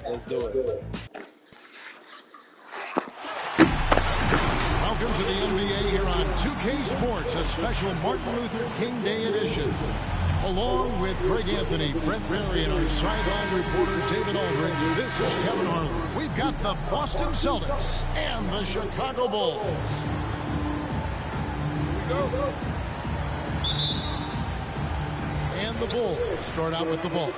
Let's do it. Welcome to the NBA here on 2K Sports, a special Martin Luther King Day edition. Along with Greg Anthony, Brett Berry, and our sideline reporter David Aldridge, this is Kevin Harlan. We've got the Boston Celtics and the Chicago Bulls. Go. And the Bulls start out with the ball.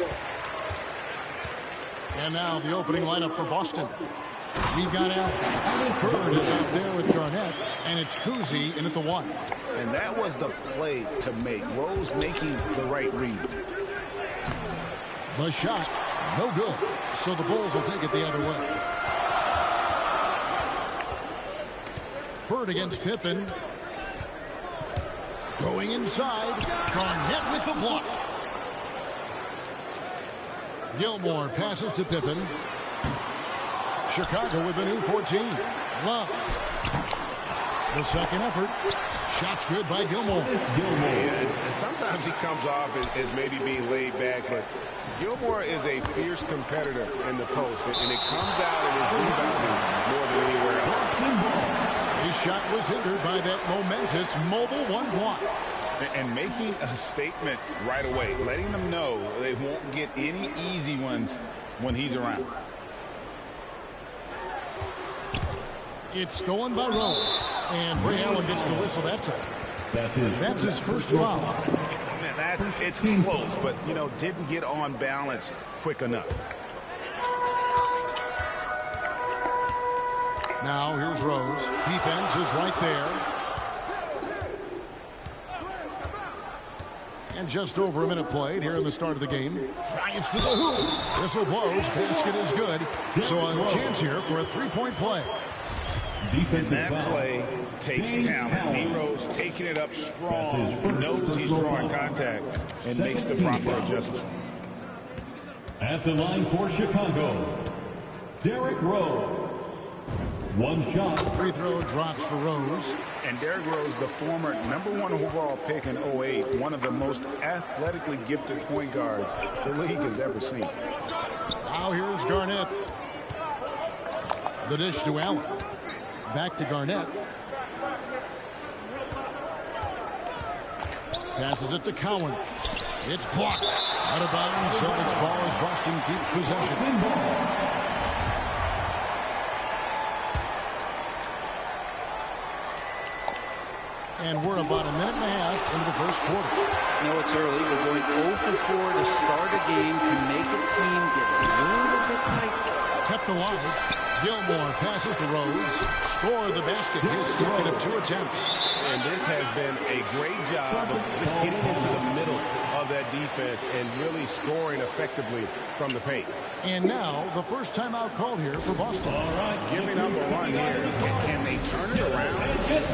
And now the opening lineup for Boston. We've got Allen Bird is out there with Garnett, and it's Kuzi in at the 1. And that was the play to make. Rose making the right read. The shot, no good. So the Bulls will take it the other way. Bird against Pippen. Going inside. Garnett with the block. Gilmore passes to Pippen. Chicago with the new 14. Love. The second effort. Shots good by Gilmore. Sometimes he comes off as maybe being laid back, but Gilmore is a fierce competitor in the post, and it comes out in his rebounding more than anywhere else. His shot was hindered by that momentous mobile one block. And making a statement right away, letting them know they won't get any easy ones when he's around. It's stolen by Rose. And Ray Allen gets the whistle that time. That's his first foul. It's close, but, didn't get on balance quick enough. Now here's Rose. Defense is right there. And just over a minute played here in the start of the game. Drives to the hoop. Whistle blows. Basket is good. So a chance here for a three-point play. And that play takes talent. D. Rose taking it up strong. He knows he's drawing contact and makes the proper adjustment. At the line for Chicago, Derrick Rose. One shot. Free throw drops for Rose. And Derrick Rose, the former #1 overall pick in 08, one of the most athletically gifted point guards the league has ever seen. Now here's Garnett. The dish to Allen. Back to Garnett. Passes it to Cowan. It's blocked. Out of bounds. Celtics ball as Boston keeps possession. And we're about a minute and a half into the first quarter. It's early. We're going 0 for 4 to start a game to make a team get a little bit tight. Kept alive. Gilmore passes to Rose. Score the basket. His second of 2 attempts. And this has been a great job of just getting into the middle of that defense and really scoring effectively from the paint. And now the first timeout called here for Boston. All right, giving up a run here. Can they turn it around?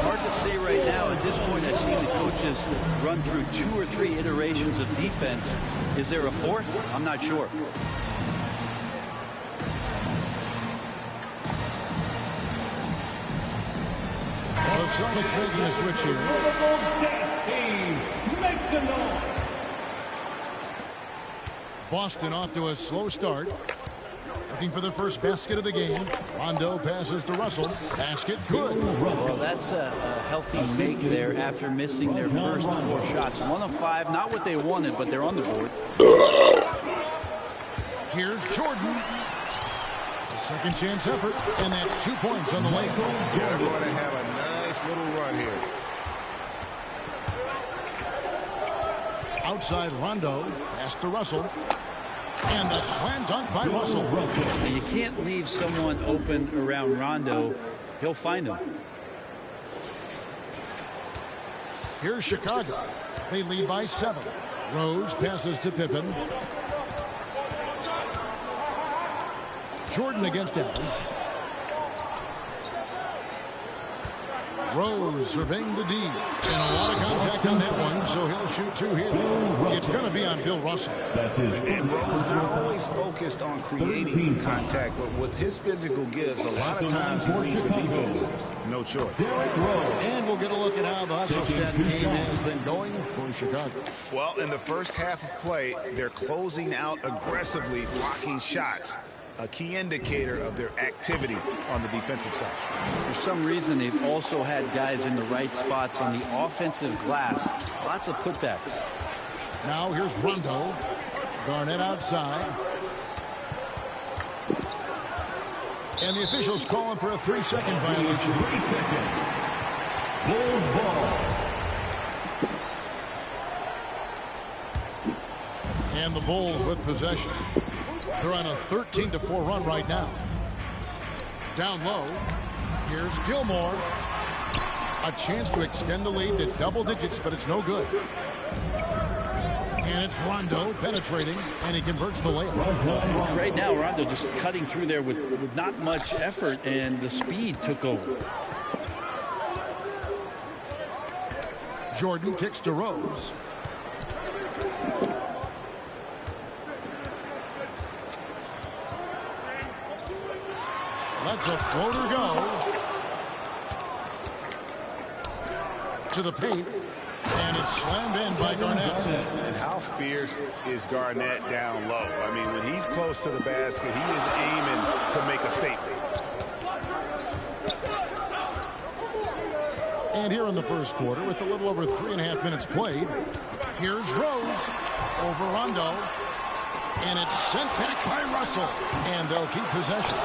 Hard to say right now. At this point, I've seen the coaches run through 2 or 3 iterations of defense. Is there a fourth? I'm not sure. The Celtics making a switch here. Boston off to a slow start. Looking for the first basket of the game. Rondo passes to Russell. Basket good. Well, that's a healthy make there after missing their first 4 shots. 1 of 5, not what they wanted, but they're on the board. Here's Jordan. A second chance effort, and that's 2 points on the layup. They're going to have a nice little run here. Outside Rondo, pass to Russell. And the slam dunk by Russell. You can't leave someone open around Rondo. He'll find them. Here's Chicago. They lead by 7. Rose passes to Pippen. Jordan against Allen. Rose surveying the D. And a lot of contact on that one, so he'll shoot 2 here. It's going to be on Bill Russell. And Rose not always focused on creating contact, but with his physical gifts, a lot of times he leaves the defense no choice. And we'll get a look at how the hustle stat game has been going for Chicago. Well, in the first half of play, they're closing out aggressively, blocking shots. a key indicator of their activity on the defensive side. For some reason, they've also had guys in the right spots on the offensive glass. Lots of putbacks. Now here's Rondo. Garnett outside. And the officials calling for a 3-second violation. 3 seconds. Bulls ball. And the Bulls with possession. They're on a 13-4 run right now. Down low. Here's Gilmore. A chance to extend the lead to double digits, but it's no good. And it's Rondo penetrating, and he converts the layup. Right now, Rondo just cutting through there with not much effort, and the speed took over. Jordan kicks to Rose. Lets a floater go. To the paint. And it's slammed in by Garnett. And how fierce is Garnett down low? I mean, when he's close to the basket, he is aiming to make a statement. And here in the first quarter, with a little over 3.5 minutes played, here's Rose over Rondo. And it's sent back by Russell. And they'll keep possession.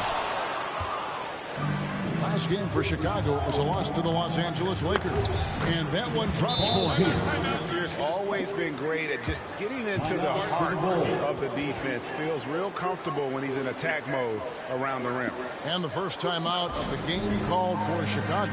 Last game for Chicago, it was a loss to the Los Angeles Lakers. And that one drops for him. He's always been great at just getting into the heart of the defense. Feels real comfortable when he's in attack mode around the rim. And the first time out of the game called for Chicago.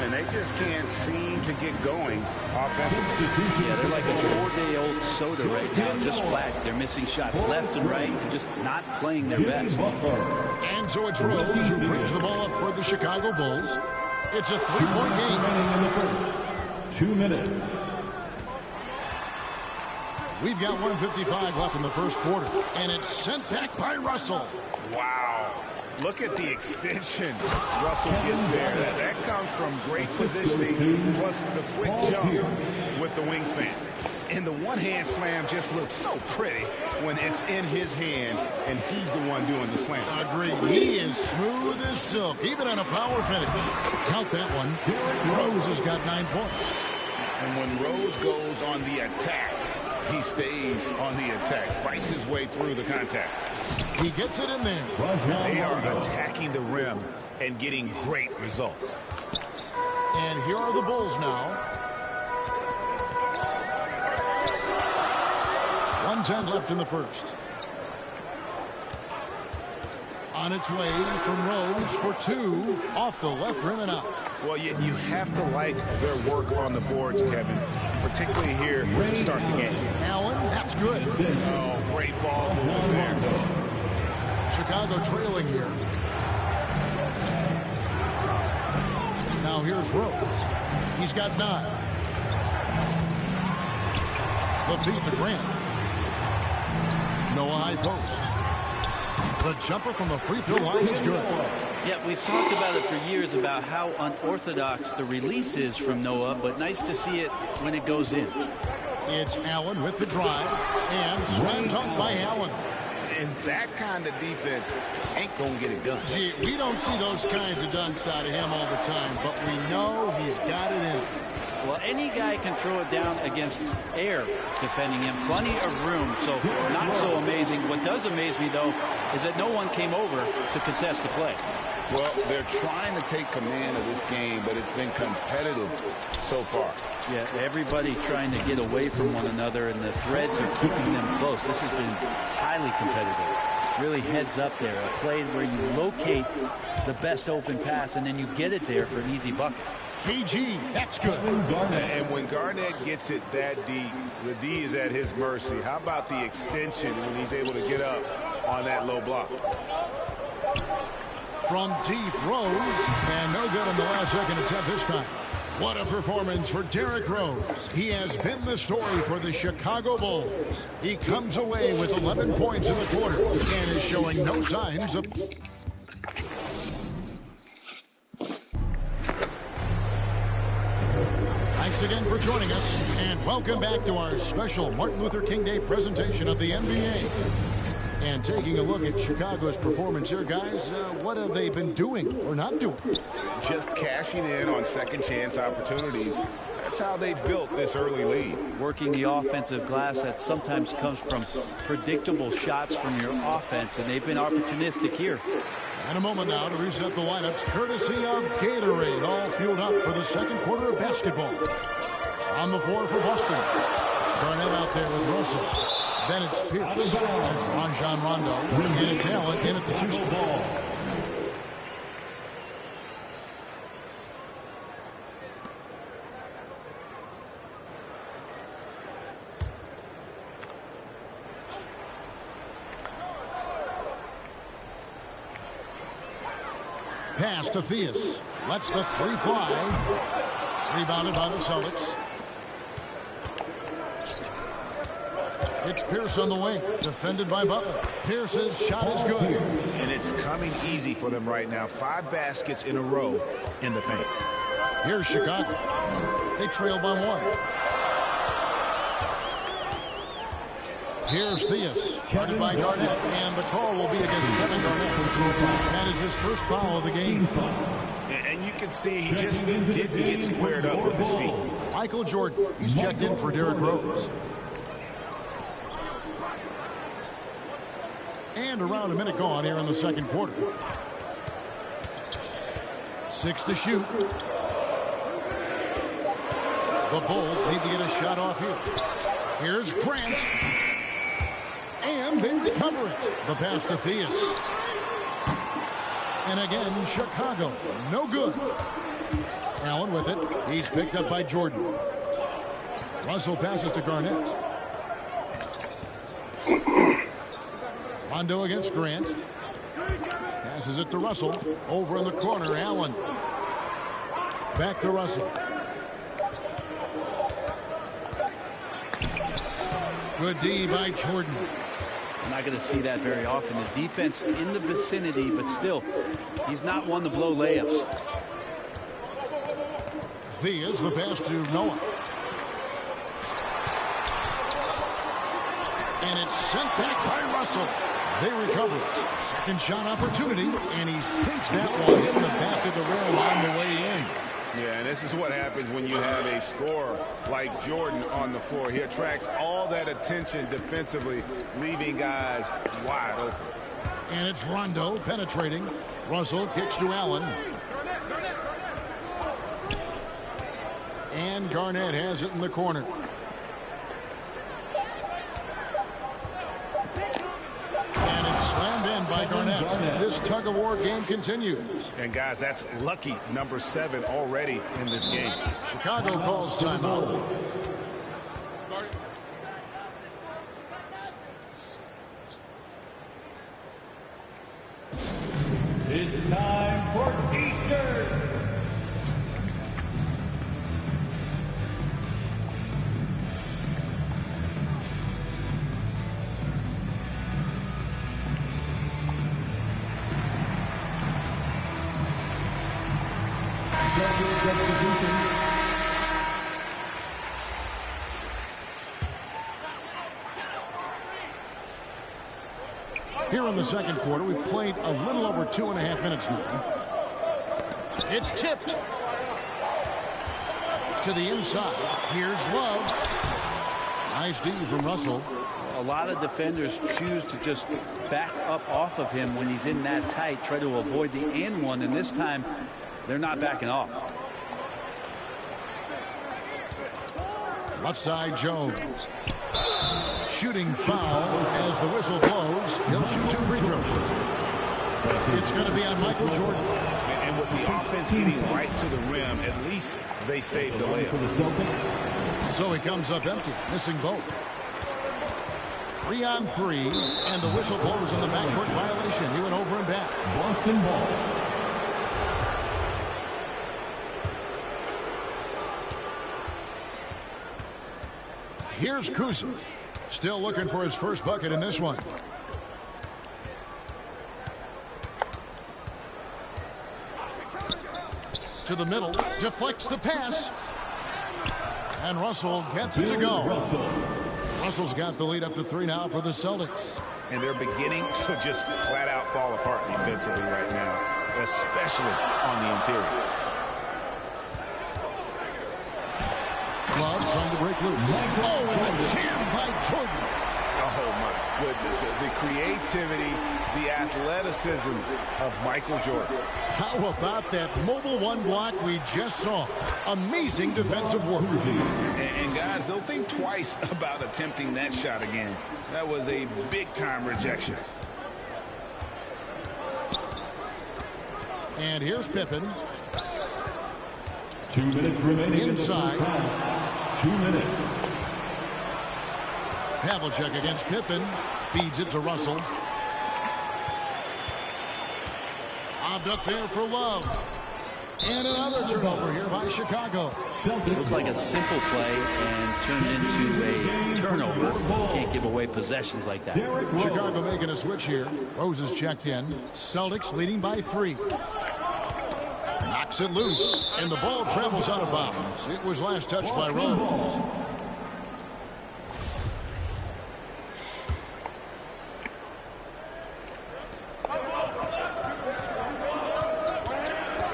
And they just can't seem to get going offensively. Yeah, they're like a 4-day-old soda right now, just flat. They're missing shots left and right and just not playing their best. And so it's Rose who brings the ball up for the Chicago Bulls. It's a 3-point game. In the first 2 minutes. We've got 1:55 left in the first quarter. And it's sent back by Russell. Wow. Look at the extension Russell gets there. That comes from great positioning, plus the quick jump with the wingspan. And the one-hand slam just looks so pretty when it's in his hand and he's the one doing the slam. Agreed. He is smooth as silk, even on a power finish. Count that one. Rose has got 9 points. And when Rose goes on the attack, he stays on the attack, fights his way through the contact. He gets it in there. They are attacking the rim and getting great results. And here are the Bulls now. 1:10 left in the first. On its way from Rose for 2 off the left rim and out. Well, you have to like their work on the boards, Kevin, particularly here to start the game. Allen, that's good. Oh, great ball movement there. Chicago trailing here. Now here's Rose. He's got 9. The feed to Grant. Noah high post. The jumper from the free throw line is good. Yeah, we've talked about it for years about how unorthodox the release is from Noah, but nice to see it when it goes in. It's Allen with the drive, and slam dunk by Allen. And that kind of defense ain't going to get it done. Gee, we don't see those kinds of dunks out of him all the time, but we know he's got it in. Well, any guy can throw it down against air defending him. Plenty of room, so not so amazing. What does amaze me, though, is that no one came over to contest the play. Well, they're trying to take command of this game, but it's been competitive so far. Yeah, everybody trying to get away from one another, and the threads are keeping them close. This has been highly competitive. Really heads up there. A play where you locate the best open pass, and then you get it there for an easy bucket. KG, that's good. And when Garnett gets it that deep, the D is at his mercy. How about the extension when he's able to get up on that low block? From deep, Rose, and no good on the last second attempt this time. What a performance for Derrick Rose. He has been the story for the Chicago Bulls. He comes away with 11 points in the quarter and is showing no signs of... Thanks again for joining us, and welcome back to our special Martin Luther King Day presentation of the NBA. And taking a look at Chicago's performance here, guys, what have they been doing or not doing? Just cashing in on second chance opportunities. That's how they built this early lead. Working the offensive glass that sometimes comes from predictable shots from your offense, and they've been opportunistic here. And a moment now to reset the lineups, courtesy of Gatorade, all fueled up for the second quarter of basketball. On the floor for Boston. Garnett out there with Russell. Then it's Pierce. Then it's Rajon Rondo. And it's Allen in at the two-spot. Ball. Pass to Theus. Lets the three fly. Rebounded by the Celtics. It's Pierce on the wing. Defended by Butler. Pierce's shot is good. And it's coming easy for them right now. 5 baskets in a row in the paint. Here's Chicago. They trail by 1. Here's Theus. Guarded by Garnett. And the call will be against Kevin Garnett. That is his first foul of the game. And you can see he just didn't get squared up with his feet. Michael Jordan. He's checked in for Derrick Rose. And around a minute gone here in the second quarter. 6 to shoot. The Bulls need to get a shot off here. Here's Grant. And they recover it. The pass to Theus. And again, Chicago. No good. Allen with it. He's picked up by Jordan. Russell passes to Garnett. Rondo against Grant. Passes it to Russell. Over in the corner, Allen. Back to Russell. Good D by Jordan. I'm not going to see that very often. The defense in the vicinity, but still, he's not one to blow layups. Theus, the pass to Noah. And it's sent back by Russell. They recover it. Second shot opportunity, and he sinks that one in the back of the rim on the way in. Yeah, and this is what happens when you have a scorer like Jordan on the floor. He attracts all that attention defensively, leaving guys wide open. And it's Rondo penetrating. Russell kicks to Allen. And Garnett has it in the corner. And it's slammed in by Garnett. This tug-of-war game continues. And guys, that's lucky number 7 already in this game. Chicago calls timeout. It's time for T-shirts. Here in the second quarter, we've played a little over 2.5 minutes now. It's tipped to the inside. Here's Love. Nice D from Russell. A lot of defenders choose to just back up off of him when he's in that tight, try to avoid the and one, and this time they're not backing off. Left side, Jones. Shooting foul as the whistle blows. He'll shoot 2 free throws. It's going to be on Michael Jordan. And with the offense getting right to the rim, at least they saved the layup. So he comes up empty, missing both. 3 on 3, and the whistle blows on the backcourt violation. He went over and back. Boston ball. Here's Kuzma. Still looking for his first bucket in this one. To the middle. Deflects the pass. And Russell gets it to go. Russell's got the lead up to 3 now for the Celtics. and they're beginning to just flat out fall apart defensively right now, especially on the interior. Love trying to break loose. Oh, and a jam by Jordan. Oh, my goodness. The creativity, the athleticism of Michael Jordan. How about that mobile one block we just saw? Amazing defensive work. And guys, they'll think twice about attempting that shot again. That was a big-time rejection. And here's Pippen. 2 minutes remaining Inside. in the first half. 2 minutes. Havlicek against Pippen. Feeds it to Russell. Lobbed up there for Love. And another turnover here by Chicago. Looked like a simple play and turned into a turnover. Can't give away possessions like that. Chicago making a switch here. Rose is checked in. Celtics leading by 3. Knocks it loose, and the ball travels out of bounds. It was last touched by Rose.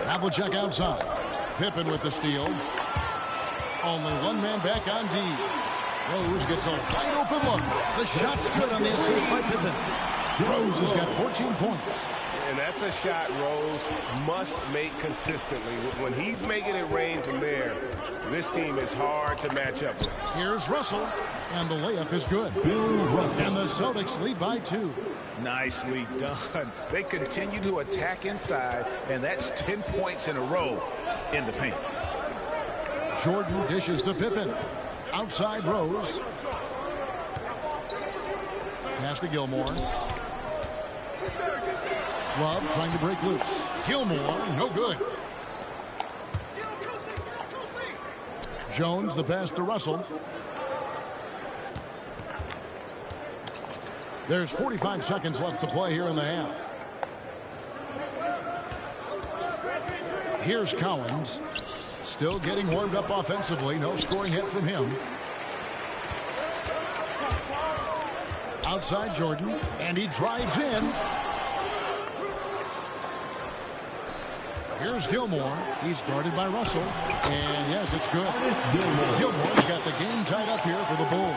Havlicek outside. Pippen with the steal. Only one man back on D. Rose gets a wide open look. The shot's good on the assist by Pippen. Rose has got 14 points. And that's a shot Rose must make consistently. When he's making it rain from there, this team is hard to match up with. Here's Russell, and the layup is good. And the Celtics lead by 2. Nicely done. They continue to attack inside, and that's 10 points in a row in the paint. Jordan dishes to Pippen. Outside Rose. Pass to Gilmore. Love trying to break loose. Gilmore, no good. Jones, the pass to Russell. There's 45 seconds left to play here in the half. Here's Collins. Still getting warmed up offensively. No scoring hit from him. Outside Jordan, and he drives in. Here's Gilmore. He's guarded by Russell. And yes, it's good. Gilmore's got the game tied up here for the Bulls.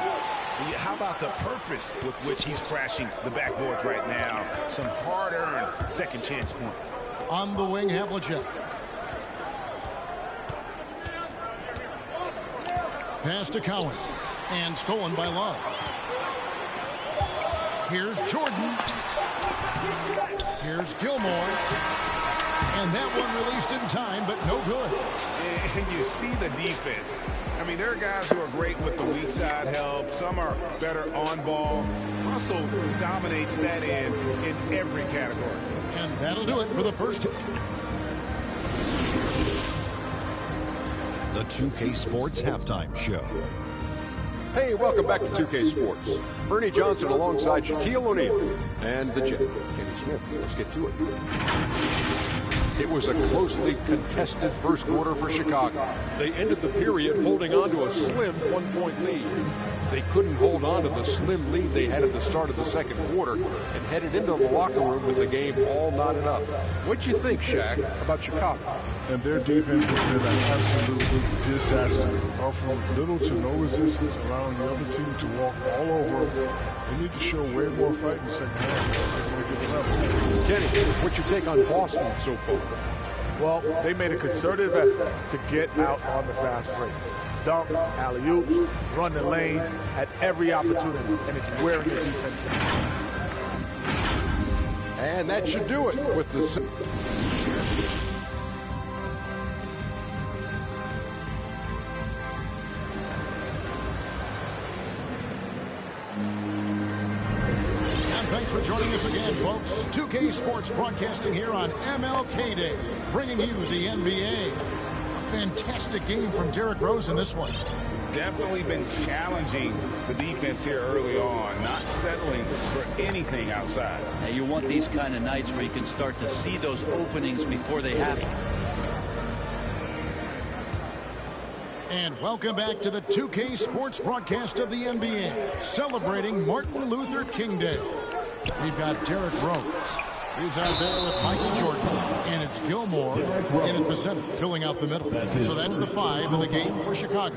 How about the purpose with which he's crashing the backboards right now? Some hard-earned second chance points. On the wing, Havlicek. Pass to Collins. And stolen by Love. Here's Jordan. Here's Gilmore. And that one released in time, but no good. And you see the defense. I mean, there are guys who are great with the weak side help. Some are better on ball. Russell dominates that end in every category. And that'll do it for the first. The 2K Sports Halftime Show. Hey, welcome back to 2K Sports. Bernie Johnson alongside Shaquille O'Neal and the Jet, Kenny Smith. Let's get to it. It was a closely contested first quarter for Chicago. They ended the period holding on to a slim 1-point lead. They couldn't hold on to the slim lead they had at the start of the second quarter and headed into the locker room with the game all knotted up. What'd you think, Shaq, about Chicago? And their defense has been an absolute disaster. Offering little to no resistance, allowing the other team to walk all over them. They need to show way more fight in the second half if they want to get level. Kenny, what's your take on Boston so far? Well, they made a concerted effort to get out on the fast break. Dunks, alley-oops, run the lanes at every opportunity, and it's wearing the defense down. And that should do it with the... Thanks for joining us again, folks. 2K Sports broadcasting here on MLK Day, bringing you the NBA. A fantastic game from Derrick Rose in this one. Definitely been challenging the defense here early on, not settling for anything outside. Now you want these kind of nights where you can start to see those openings before they happen. And welcome back to the 2K Sports broadcast of the NBA, celebrating Martin Luther King Day. We've got Derrick Rose. He's out there with Michael Jordan. And it's Gilmore in at the center, filling out the middle. So that's the 5 in the game for Chicago.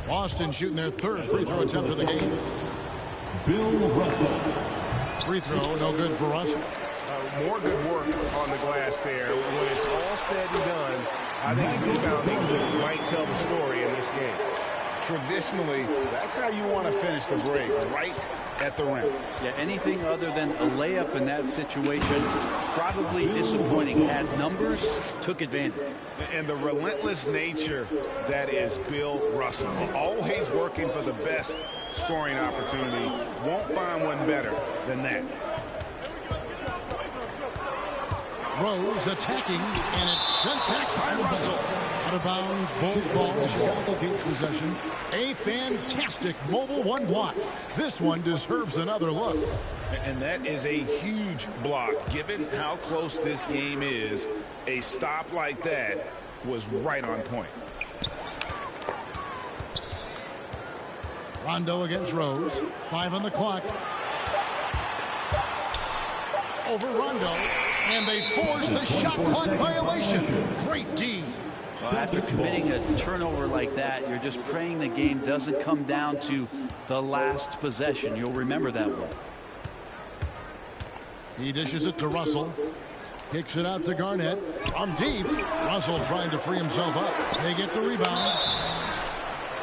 Boston shooting their 3rd free throw attempt of the game. Bill Russell. Free throw, no good for Russell. More good work on the glass there. When it's all said and done, I think rebounding might tell the story in this game. Traditionally, that's how you want to finish the break, right at the rim. Yeah, anything other than a layup in that situation, probably disappointing. Had numbers, took advantage. And the relentless nature that is Bill Russell. Always working for the best scoring opportunity. Won't find one better than that. Rose attacking, and it's sent back by Russell. Out of bounds, Bulls ball, Chicago keeps possession. A fantastic mobile 1 block. This one deserves another look. And that is a huge block. Given how close this game is, a stop like that was right on point. Rondo against Rose. 5 on the clock. Over Rondo. And they force the shot clock violation. Great D. Well, after committing a turnover like that, you're just praying the game doesn't come down to the last possession. You'll remember that one. He dishes it to Russell. Kicks it out to Garnett. From deep. Russell trying to free himself up. They get the rebound.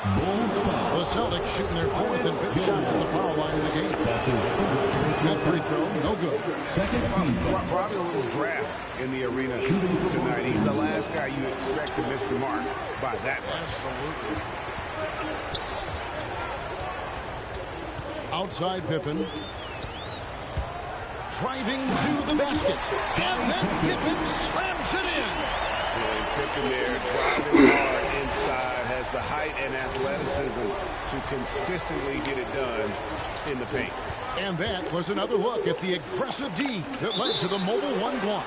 The Celtics shooting their 4th and 5th shots at the foul line of the game. That free throw, no good. Probably a little draft in the arena tonight. He's the last guy you expect to miss the mark by that much. Absolutely. Outside Pippen. Driving to the basket. And then Pippen slams it in. And Pippen there driving hard inside, has the height and athleticism to consistently get it done in the paint. And that was another look at the aggressive D that led to the mobile 1 block.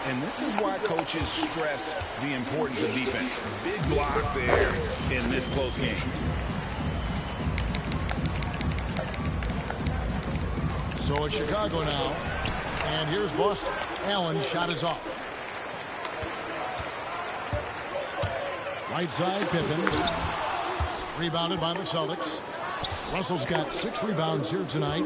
And this is why coaches stress the importance of defense. Big block there in this close game. So it's Chicago now. And here's Boston. Allen's shot is off. Right side, Pippen. Rebounded by the Celtics. Russell's got 6 rebounds here tonight.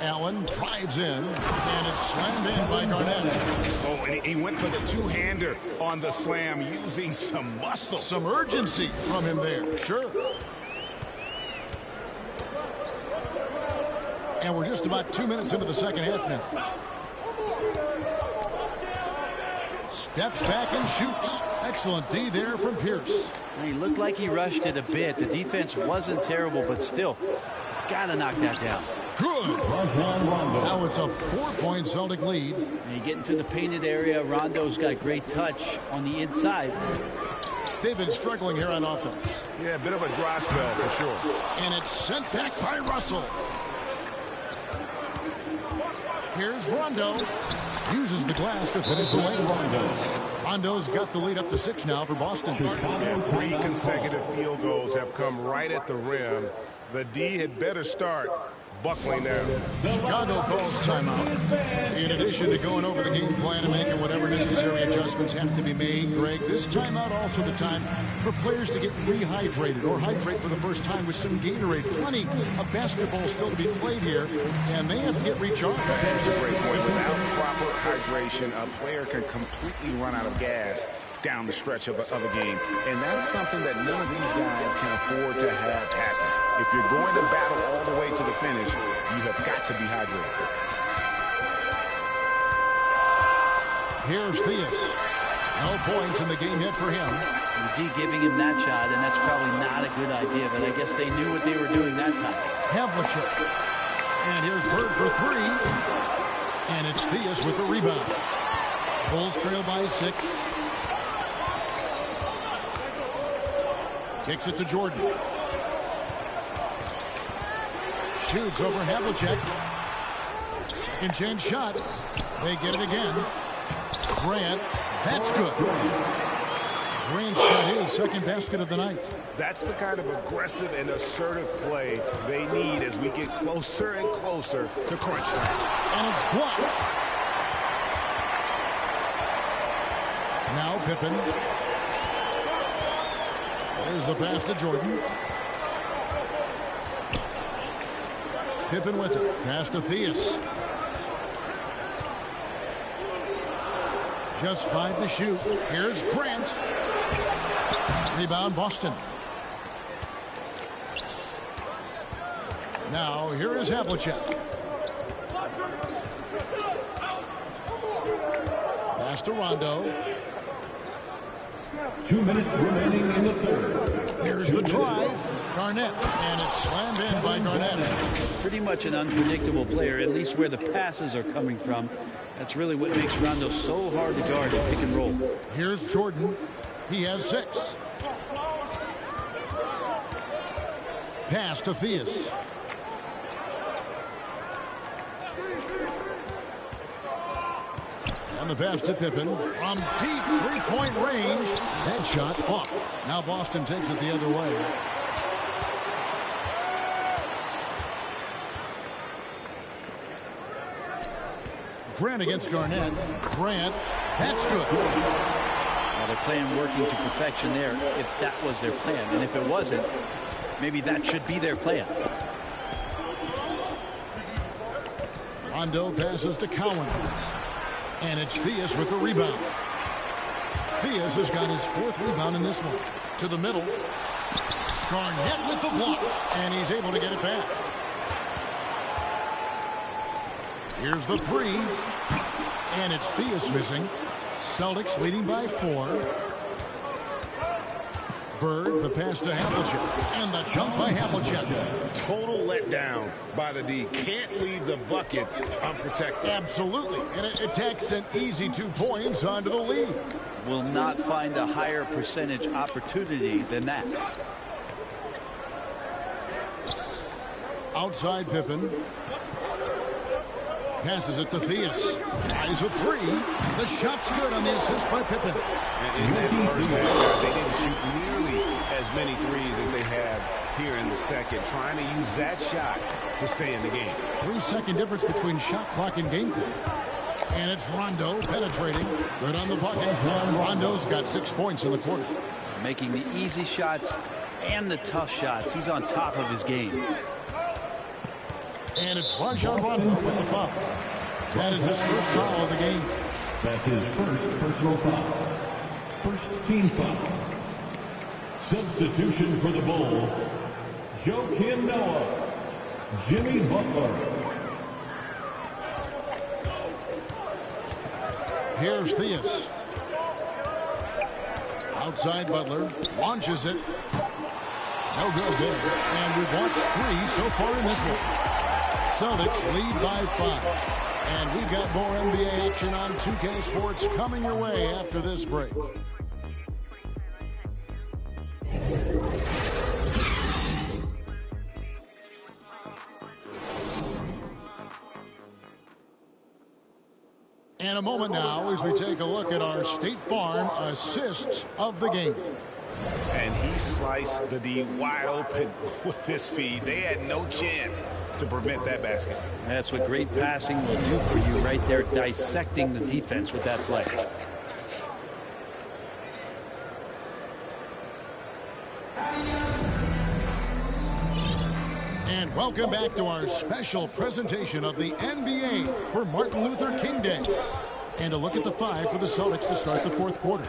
Allen drives in, and it's slammed in by Garnett. Oh, and he went for the two-hander on the slam, using some muscle. Some urgency from him there, sure. And we're just about 2 minutes into the second half now. Steps back and shoots. Excellent D there from Pierce. He looked like he rushed it a bit. The defense wasn't terrible, but still, he's got to knock that down. Good. Now it's a 4-point Celtic lead. And you get into the painted area. Rondo's got great touch on the inside. They've been struggling here on offense. Yeah, a bit of a dry spell for sure. And it's sent back by Russell. Here's Rondo. Uses the glass to finish the way. Rondo's got the lead up to 6 now for Boston. And 3 consecutive field goals have come right at the rim. The D had better start buckling down. Chicago calls timeout. In addition to going over the game plan and making whatever necessary adjustments have to be made, Greg, this timeout also the time for players to get rehydrated or hydrate for the first time with some Gatorade. Plenty of basketball still to be played here, and they have to get recharged. That's a great point. Without proper hydration, a player can completely run out of gas down the stretch of a game. And that's something that none of these guys can afford to have happen. If you're going to battle all the way to the finish, you have got to be hydrated. Here's Theus. No points in the game yet for him. The D giving him that shot, and that's probably not a good idea, but I guess they knew what they were doing that time. Havlicek. And here's Bird for 3. And it's Theus with the rebound. Bulls trail by 6. Kicks it to Jordan. Shoots over Havlicek. Second chance shot. They get it again. Grant. That's good. Grant's got his second basket of the night. That's the kind of aggressive and assertive play they need as we get closer and closer to crunch time. And it's blocked. Now Pippen. There's the pass to Jordan. Pippen with it. Pass to Theus. Just 5 to shoot. Here's Grant. Rebound Boston. Now here is Havlicek. Pass to Rondo. 2 minutes remaining in the third. Here's the drive. Garnett. And it's slammed in by Garnett. Pretty much an unpredictable player, at least where the passes are coming from. That's really what makes Rondo so hard to guard in pick and roll. Here's Jordan. He has 6. Pass to Theus. And the pass to Pippen from deep three-point range. That shot off. Now Boston takes it the other way. Grant against Garnett. Grant, that's good. Well, they're playing working to perfection there if that was their plan. And if it wasn't, maybe that should be their plan. Rondo passes to Cowens. And it's Theus with the rebound. Theus has got his 4th rebound in this one. To the middle. Garnett with the block. And he's able to get it back. Here's the 3. And it's Theus missing. Celtics leading by 4. Bird, the pass to Havlicek. And the jump by Havlicek. Total letdown by the D. Can't leave the bucket unprotected. Absolutely. And it takes an easy 2 points onto the lead. Will not find a higher percentage opportunity than that. Outside Pippen. Passes it to Theus. Tries a 3. The shot's good on the assist by Pippen. In that first half, they didn't shoot nearly as many threes as they have here in the second, trying to use that shot to stay in the game. 3-second difference between shot clock and game clock. And it's Rondo penetrating. Good on the bucket. Rondo's got 6 points in the quarter. Making the easy shots and the tough shots. He's on top of his game. And it's Rajon Rondo with the foul. That is his first foul of the game. That's his first personal foul. First team foul. Substitution for the Bulls. Joakim Noah. Jimmy Butler. Here's Theus. Outside Butler. Launches it. No good there. And we've watched 3 so far in this one. Celtics lead by 5. And we've got more NBA action on 2K Sports coming your way after this break. And a moment now as we take a look at our State Farm assists of the game. And he sliced the D wide open with this feed. They had no chance to prevent that basket. That's what great passing will do for you right there, dissecting the defense with that play. And welcome back to our special presentation of the NBA for Martin Luther King Day. And a look at the 5 for the Celtics to start the 4th quarter.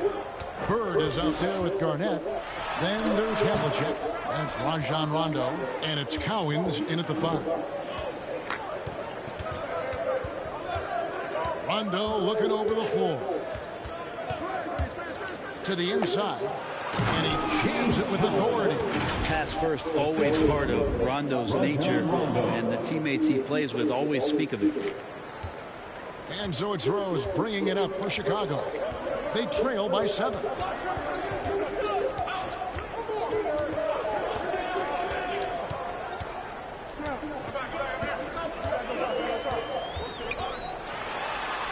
Bird is out there with Garnett. Then there's Havlicek. That's Rajon Rondo. And it's Cowens in at the 5. Rondo looking over the floor. To the inside. And he jams it with authority. Pass first, always part of Rondo's nature. And the teammates he plays with always speak of it. And so it's Rose bringing it up for Chicago. They trail by 7.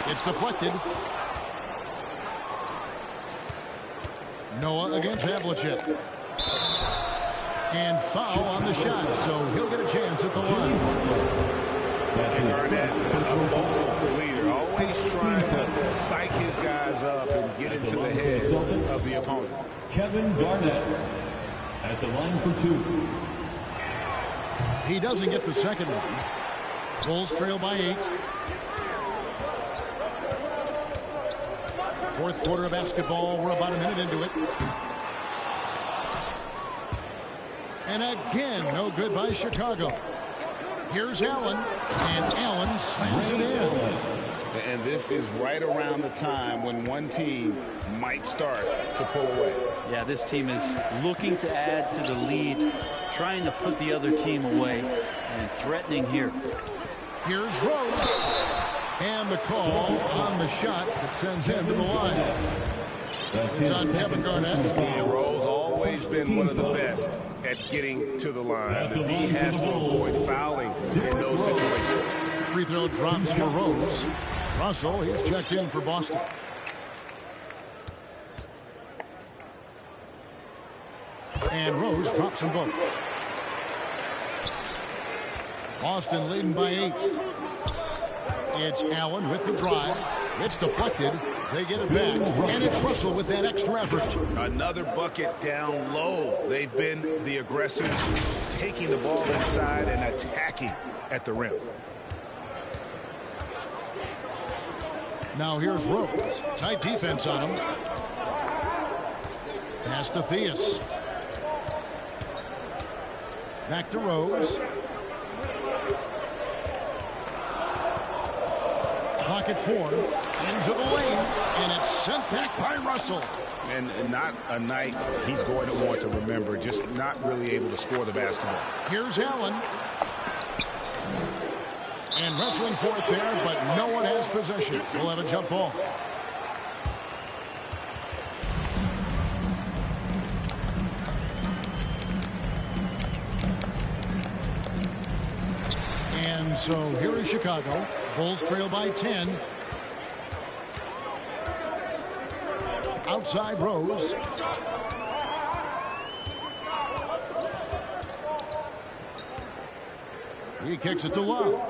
It's deflected. Noah against Havlicek. And foul on the shot, so he'll get a chance at the line. And Garnett, a vocal leader, always trying to psych his guys up and get into the head of the opponent. Kevin Garnett at the line for 2. He doesn't get the second one. Bulls trail by 8. Fourth quarter of basketball. We're about a minute into it. And again, no good by Chicago. Here's Allen, and Allen slams it in. And this is right around the time when one team might start to pull away. Yeah, this team is looking to add to the lead, trying to put the other team away, and threatening here. Here's Rose. And the call on the shot that sends him to the line. It's on Kevin Garnett. And Rose always been one of the best at getting to the line. The D has to avoid fouling in those situations. Free throw drops for Rose. Russell, he's checked in for Boston. And Rose drops them both. Boston leading by 8. It's Allen with the drive. It's deflected. They get it back. And it's Russell with that extra effort. Another bucket down low. They've been the aggressors, taking the ball inside and attacking at the rim. Now here's Rose. Tight defense on him. Pass to Theus. Back to Rose. Pocket 4. Into the lane. And it's sent back by Russell. And not a night he's going to want to remember. Just not really able to score the basketball. Here's Allen. And wrestling for it there, but no one has possession. We'll have a jump ball. And so here is Chicago. Bulls trail by 10. Outside Rose. He kicks it to Love.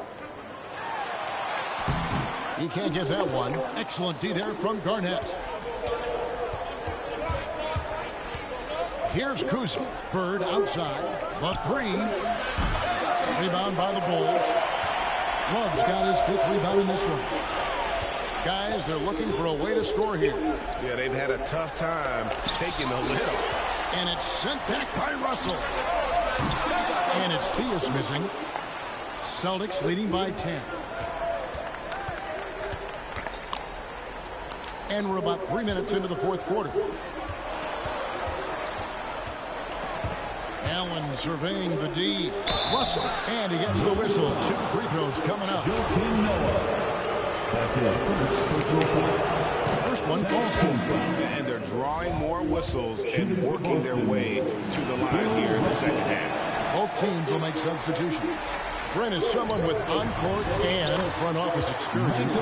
He can't get that one. Excellent D there from Garnett. Here's Kuzma. Bird outside. The 3. Rebound by the Bulls. Love's got his 5th rebound in this one. Guys, they're looking for a way to score here. Yeah, they've had a tough time taking the lid off. And it's sent back by Russell. And it's Theus missing. Celtics leading by 10. And we're about 3 minutes into the fourth quarter. Allen surveying the D. Russell. And he gets the whistle. 2 free throws coming up. First one falls for him. And they're drawing more whistles and working their way to the line here in the second half. Both teams will make substitutions. Brent is someone with on-court and front office experience.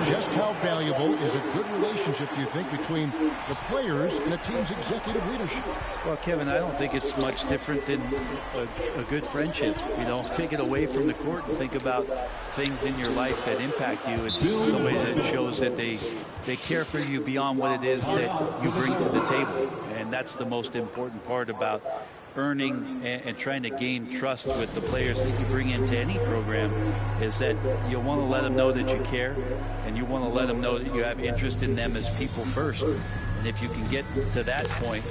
Just how valuable is a good relationship, do you think, between the players and a team's executive leadership? Well, Kevin, I don't think it's much different than a good friendship. You know, take it away from the court and think about things in your life that impact you. It's somebody that shows that they care for you beyond what it is that you bring to the table. And that's the most important part about earning and trying to gain trust with the players that you bring into any program, is that you want to let them know that you care, and you want to let them know that you have interest in them as people first. And if you can get to that point,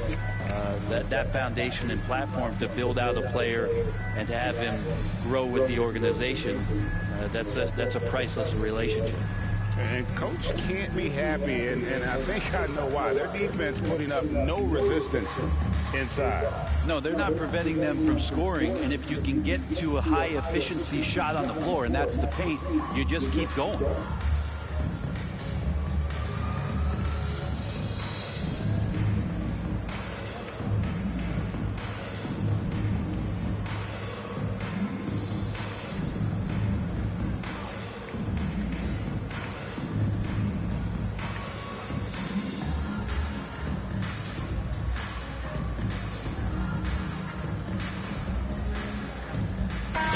that foundation and platform to build out a player and to have him grow with the organization, that's a priceless relationship. And Coach can't be happy, and I think I know why. Their defense putting up no resistance inside. No, they're not preventing them from scoring, and if you can get to a high-efficiency shot on the floor, and that's the paint, you just keep going.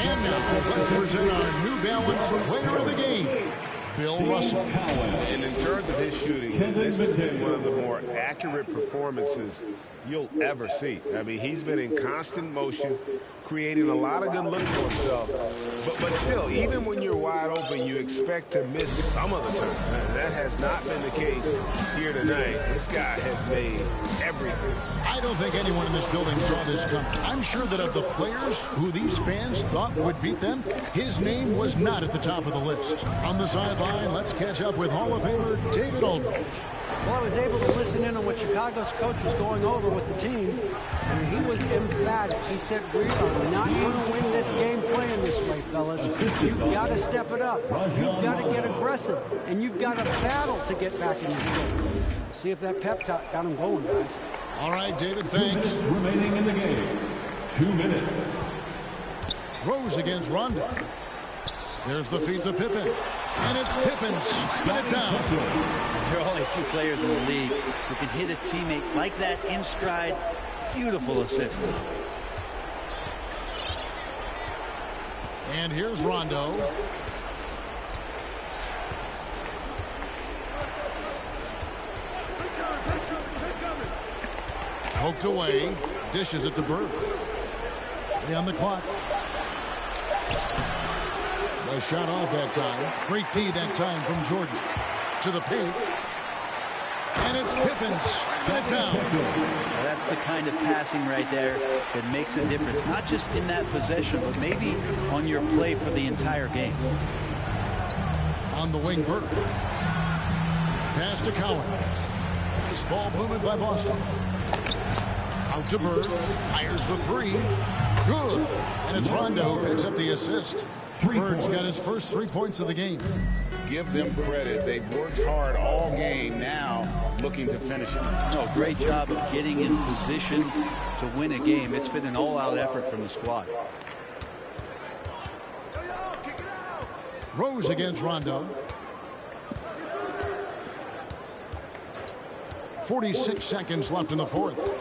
And now let's present our New Balance Player of the Game, Bill Russell. And in terms of his shooting, this has been one of the more accurate performances you'll ever see. I mean, he's been in constant motion, creating a lot of good looks for himself. But still, even when you're wide open, you expect to miss some of the time. And that has not been the case here tonight. This guy has made everything. I don't think anyone in this building saw this coming. I'm sure that of the players who these fans thought would beat them, his name was not at the top of the list. On the sideline, let's catch up with Hall of Famer David Aldridge. Well, I was able to listen in on what Chicago's coach was going over with the team, and he was emphatic. He said, we are not going to win this game playing this way, fellas. You've got to step it up. You've got to get aggressive, and you've got to battle to get back in this game. See if that pep talk got him going, guys. All right, David, thanks. Remaining in the game, 2 minutes. Rose against Rondo. There's the feed to Pippen. And it's Pippen spin it down. There are only a few players in the league who can hit a teammate like that in stride. Beautiful assist. And here's Rondo. Poked away. Dishes it to Bird. On the clock. A shot off that time. Great D that time from Jordan. To the paint. And it's Pippen. Spin it down. Now that's the kind of passing right there that makes a difference. Not just in that possession, but maybe on your play for the entire game. On the wing, Bird. Pass to Collins. Nice ball movement by Boston. Out to Bird. Fires the three. Good. And it's Rondo who picks up the assist. Bird's got his first 3 points of the game. Give them credit. They've worked hard all game, now looking to finish it. No, great job of getting in position to win a game. It's been an all-out effort from the squad. Rose against Rondo. 46 seconds left in the fourth.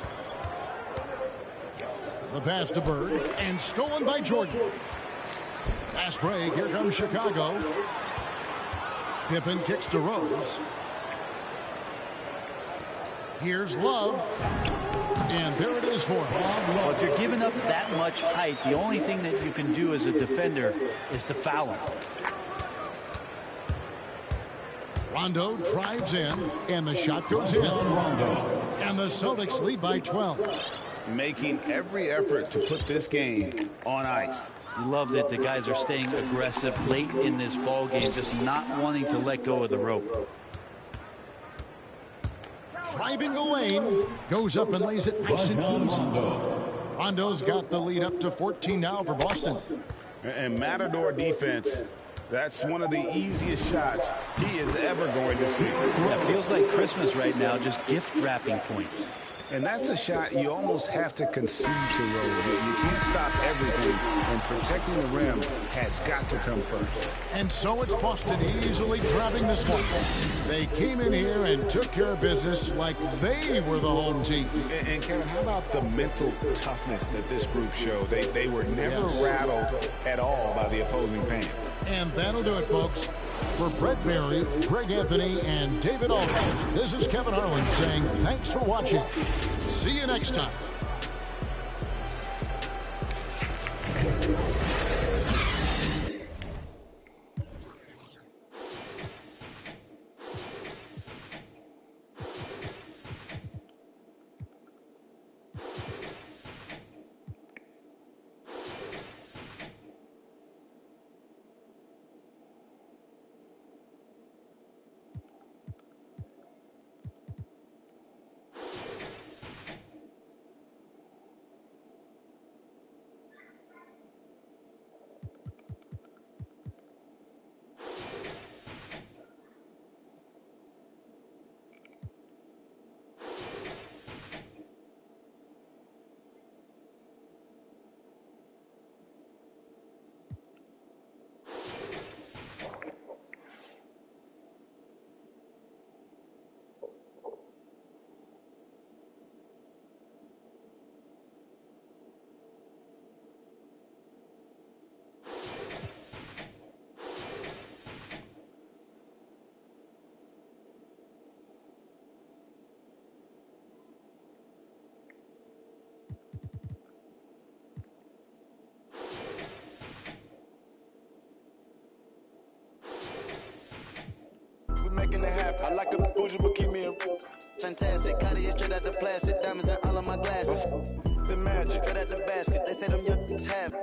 The pass to Bird, and stolen by Jordan. Fast break, here comes Chicago. Pippen kicks to Rose. Here's Love. And there it is for him. Well, if you're giving up that much height, the only thing that you can do as a defender is to foul him. Rondo drives in, and the shot goes in. And the Celtics lead by 12. Making every effort to put this game on ice. You love that the guys are staying aggressive late in this ball game, just not wanting to let go of the rope. Driving the lane, goes up and lays it nice and easy. Rondo's got the lead up to 14 now for Boston. And Matador defense, that's one of the easiest shots he is ever going to see. Yeah, feels like Christmas right now, just gift wrapping points. And that's a shot you almost have to concede to Rose. You can't stop everything, and protecting the rim has got to come first. And so it's Boston easily grabbing this one. They came in here and took care of business like they were the home team. And Kevin, how about the mental toughness that this group showed? They were never rattled at all by the opposing fans. And that'll do it, folks. For Brett Berry, Greg Anthony, and David Aldridge, this is Kevin Harlan saying thanks for watching. See you next time. making it happen. I like a bougie, but keep me a fantastic. Cartier straight out the plastic, diamonds in all of my glasses. The magic, straight out the basket. They say them young have.